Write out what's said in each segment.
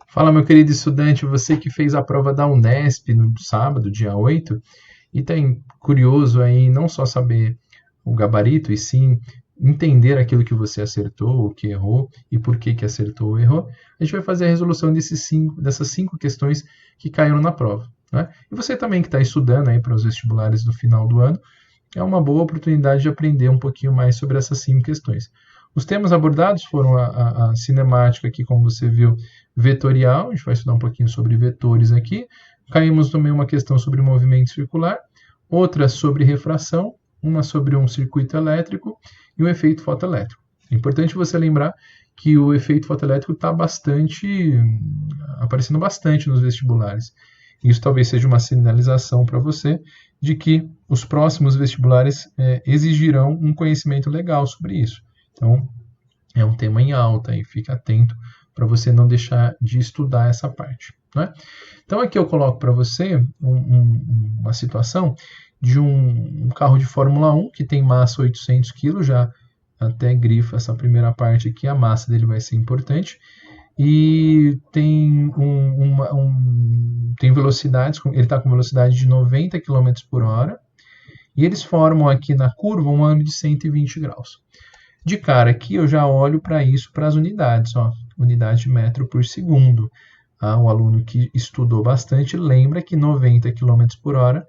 Fala, meu querido estudante, você que fez a prova da Unesp no sábado, dia 8, e está curioso aí não só saber o gabarito, e sim entender aquilo que você acertou, o que errou e por que acertou ou errou, a gente vai fazer a resolução dessas cinco questões que caíram na prova. Né? E você também que está estudando aí para os vestibulares do final do ano, é uma boa oportunidade de aprender um pouquinho mais sobre essas cinco questões. Os temas abordados foram a cinemática aqui, como você viu, vetorial, a gente vai estudar um pouquinho sobre vetores aqui. Caímos também uma questão sobre movimento circular, outra sobre refração, uma sobre um circuito elétrico e o efeito fotoelétrico. É importante você lembrar que o efeito fotoelétrico está aparecendo bastante nos vestibulares. Isso talvez seja uma sinalização para você de que os próximos vestibulares exigirão um conhecimento legal sobre isso. Então, é um tema em alta e fique atento para você não deixar de estudar essa parte. Né? Então, aqui eu coloco para você uma situação de um carro de Fórmula 1 que tem massa 800 kg, já até grifa essa primeira parte aqui, a massa dele vai ser importante, e tem tem velocidades, ele está com velocidade de 90 km por hora, e eles formam aqui na curva um ângulo de 120 graus. De cara aqui eu já olho para isso, para as unidades, ó, unidade de metro por segundo. O aluno que estudou bastante lembra que 90 km por hora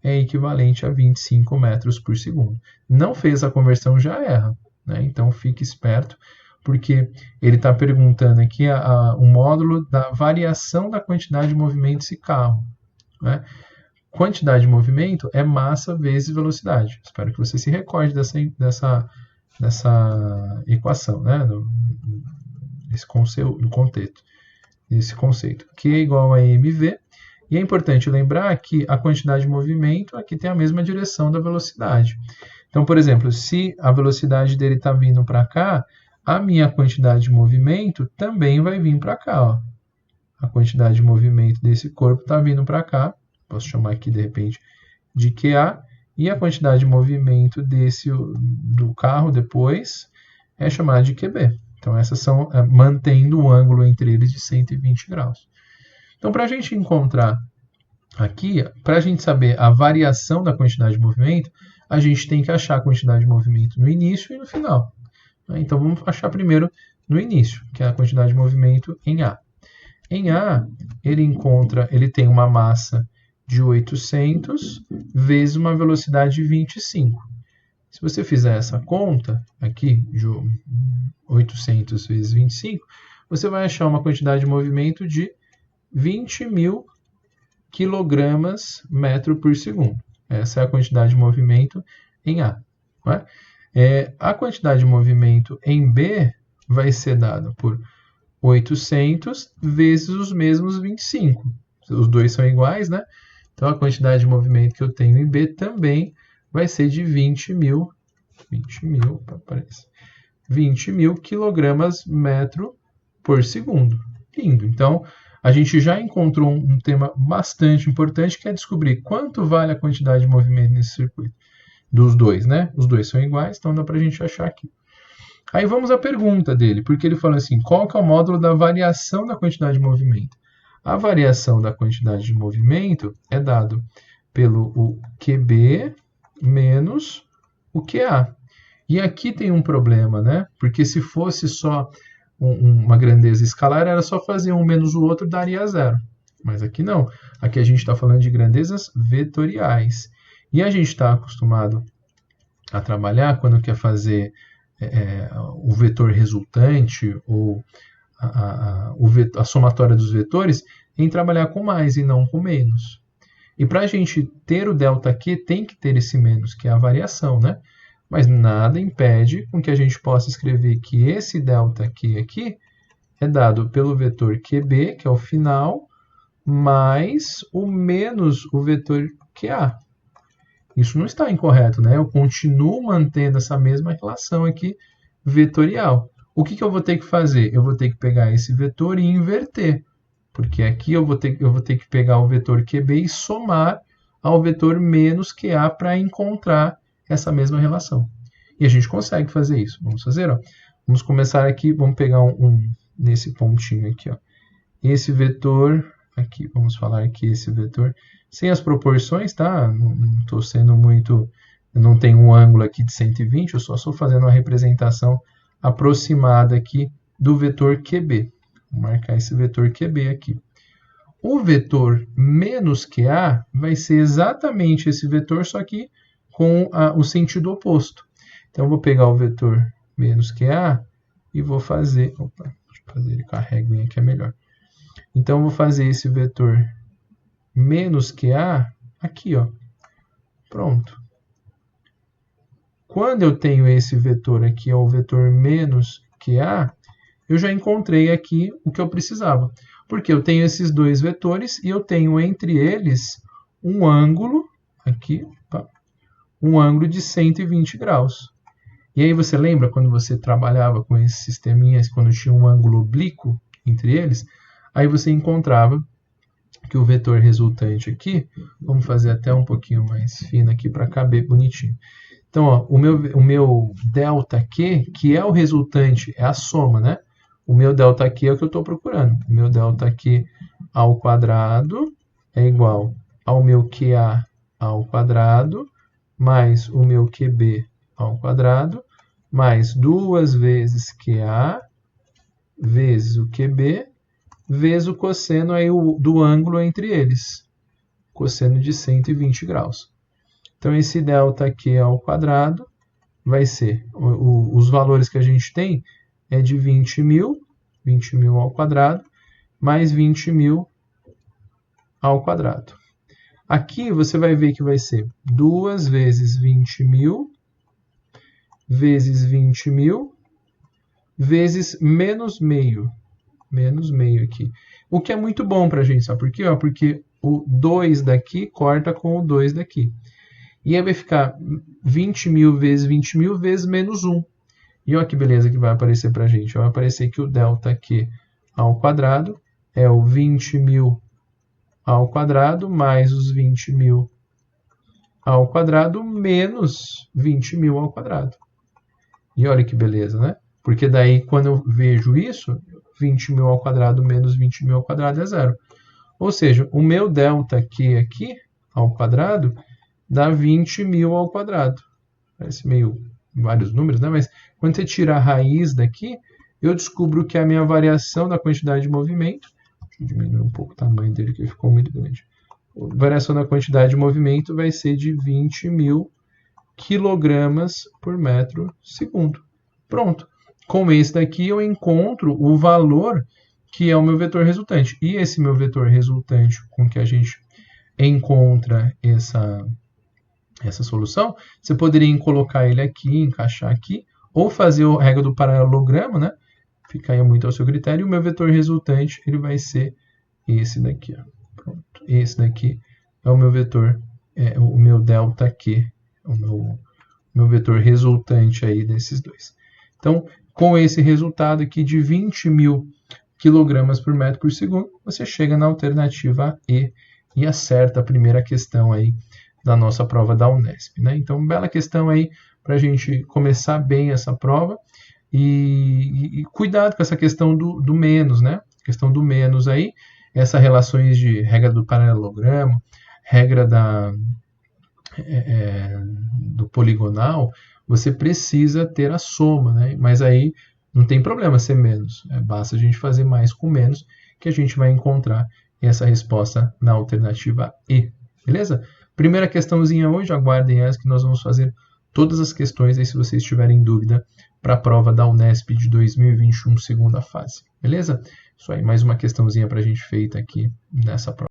é equivalente a 25 metros por segundo. Não fez a conversão, já erra. Né? Então fique esperto, porque ele está perguntando aqui o módulo da variação da quantidade de movimento desse carro. Né? Quantidade de movimento é massa vezes velocidade. Espero que você se recorde dessa equação, né? Esse conceito. Q é igual a mv. E é importante lembrar que a quantidade de movimento aqui tem a mesma direção da velocidade. Então, por exemplo, se a velocidade dele está vindo para cá, a minha quantidade de movimento também vai vir para cá. Ó. A quantidade de movimento desse corpo está vindo para cá. Posso chamar aqui, de repente, de QA. E a quantidade de movimento do carro depois é chamada de QB. Então, essas são mantendo o ângulo entre eles de 120 graus. Então, para a gente encontrar aqui, para a gente saber a variação da quantidade de movimento, a gente tem que achar a quantidade de movimento no início e no final. Então, vamos achar primeiro no início, que é a quantidade de movimento em A. Em A, ele tem uma massa de 800 vezes uma velocidade de 25. Se você fizer essa conta aqui, de 800 vezes 25, você vai achar uma quantidade de movimento de 20.000 quilogramas metro por segundo. Essa é a quantidade de movimento em A. Não é? A quantidade de movimento em B vai ser dada por 800 vezes os mesmos 25. Os dois são iguais, né? Então, a quantidade de movimento que eu tenho em B também vai ser de 20.000 quilogramas metro por segundo. Lindo. Então, a gente já encontrou um tema bastante importante, que é descobrir quanto vale a quantidade de movimento nesse circuito. Dos dois, né? Os dois são iguais, então dá para a gente achar aqui. Aí vamos à pergunta dele, porque ele fala assim, qual que é o módulo da variação da quantidade de movimento? A variação da quantidade de movimento é dado pelo o QB menos o QA. E aqui tem um problema, né? Porque se fosse só uma grandeza escalar, era só fazer um menos o outro, daria zero. Mas aqui não. Aqui a gente está falando de grandezas vetoriais. E a gente está acostumado a trabalhar quando quer fazer o vetor resultante ou a somatória dos vetores em trabalhar com mais e não com menos. E para a gente ter o ΔQ, tem que ter esse menos, que é a variação, né? Mas nada impede com que a gente possa escrever que esse ΔQ aqui é dado pelo vetor QB, que é o final, mais o menos o vetor QA. Isso não está incorreto, né? Eu continuo mantendo essa mesma relação aqui vetorial. O que eu vou ter que fazer? Eu vou ter que pegar esse vetor e inverter. Porque aqui eu vou ter que pegar o vetor QB e somar ao vetor menos QA para encontrar essa mesma relação. E a gente consegue fazer isso. Vamos fazer, ó. Vamos começar aqui, vamos pegar nesse pontinho aqui, ó. esse vetor, aqui, vamos falar que esse vetor, sem as proporções, tá? Não estou sendo muito, eu não tenho um ângulo aqui de 120, eu só estou fazendo uma representação aproximada aqui do vetor QB. Vou marcar esse vetor QB aqui. O vetor menos QA vai ser exatamente esse vetor, só que com o sentido oposto. Então, eu vou pegar o vetor menos QA e vou fazer... Opa, deixa eu fazer ele carregue aqui, é melhor. Então, eu vou fazer esse vetor menos QA aqui, ó. Pronto. Quando eu tenho esse vetor aqui, ó, o vetor menos QA, eu já encontrei aqui o que eu precisava. Porque eu tenho esses dois vetores e eu tenho entre eles um ângulo, aqui, opa, um ângulo de 120 graus. E aí você lembra quando você trabalhava com esses sisteminhas, quando tinha um ângulo oblíquo entre eles? Aí você encontrava que o vetor resultante aqui, vamos fazer até um pouquinho mais fino aqui para caber bonitinho. Então, ó, o meu ΔQ, que é o resultante, é a soma, né? O meu ΔQ é o que eu estou procurando. O meu ΔQ ao quadrado é igual ao meu QA ao quadrado, mais o meu QB ao quadrado, mais 2 vezes QA, vezes o QB, vezes o cosseno aí do ângulo entre eles. Cosseno de 120 graus. Então, esse ΔQ ao quadrado vai ser, os valores que a gente tem é de 20.000 ao quadrado, mais 20.000 ao quadrado. Aqui você vai ver que vai ser 2 vezes 20.000, vezes 20.000, vezes menos meio. Menos meio aqui. O que é muito bom para a gente, sabe por quê? Porque o 2 daqui corta com o 2 daqui. E aí vai ficar 20.000 vezes 20.000 vezes menos 1. E olha que beleza que vai aparecer para a gente. Vai aparecer que o ΔQ ao quadrado é o 20.000 ao quadrado mais os 20.000 ao quadrado menos 20.000 ao quadrado. E olha que beleza, né? Porque daí, quando eu vejo isso, 20.000 ao quadrado menos 20.000 ao quadrado é zero. Ou seja, o meu ΔQ aqui ao quadrado dá 20.000 ao quadrado. Parece meio vários números, né? Mas quando você tira a raiz daqui, eu descubro que a minha variação da quantidade de movimento, deixa eu diminuir um pouco o tamanho dele, que ficou muito grande. A variação da quantidade de movimento vai ser de 20.000 quilogramas por metro segundo. Pronto. Com esse daqui eu encontro o valor que é o meu vetor resultante. E esse meu vetor resultante com que a gente encontra essa solução, você poderia colocar ele aqui, encaixar aqui, ou fazer a regra do paralelogramo, né? Fica aí muito ao seu critério. E o meu vetor resultante ele vai ser esse daqui. Ó. Pronto. Esse daqui é o meu vetor, o meu ΔQ, o meu vetor resultante aí desses dois. Então, com esse resultado aqui de 20.000 kg por metro por segundo, você chega na alternativa E e acerta a primeira questão aí da nossa prova da Unesp, né? Então, bela questão aí para a gente começar bem essa prova e cuidado com essa questão do menos, né? A questão do menos aí, essas relações de regra do paralelogramo, regra do poligonal, você precisa ter a soma, né? Mas aí não tem problema ser menos, basta a gente fazer mais com menos que a gente vai encontrar essa resposta na alternativa E, beleza? Primeira questãozinha hoje, aguardem essa que nós vamos fazer todas as questões aí se vocês tiverem dúvida para a prova da Unesp de 2021, segunda fase, beleza? Isso aí, mais uma questãozinha para a gente feita aqui nessa prova.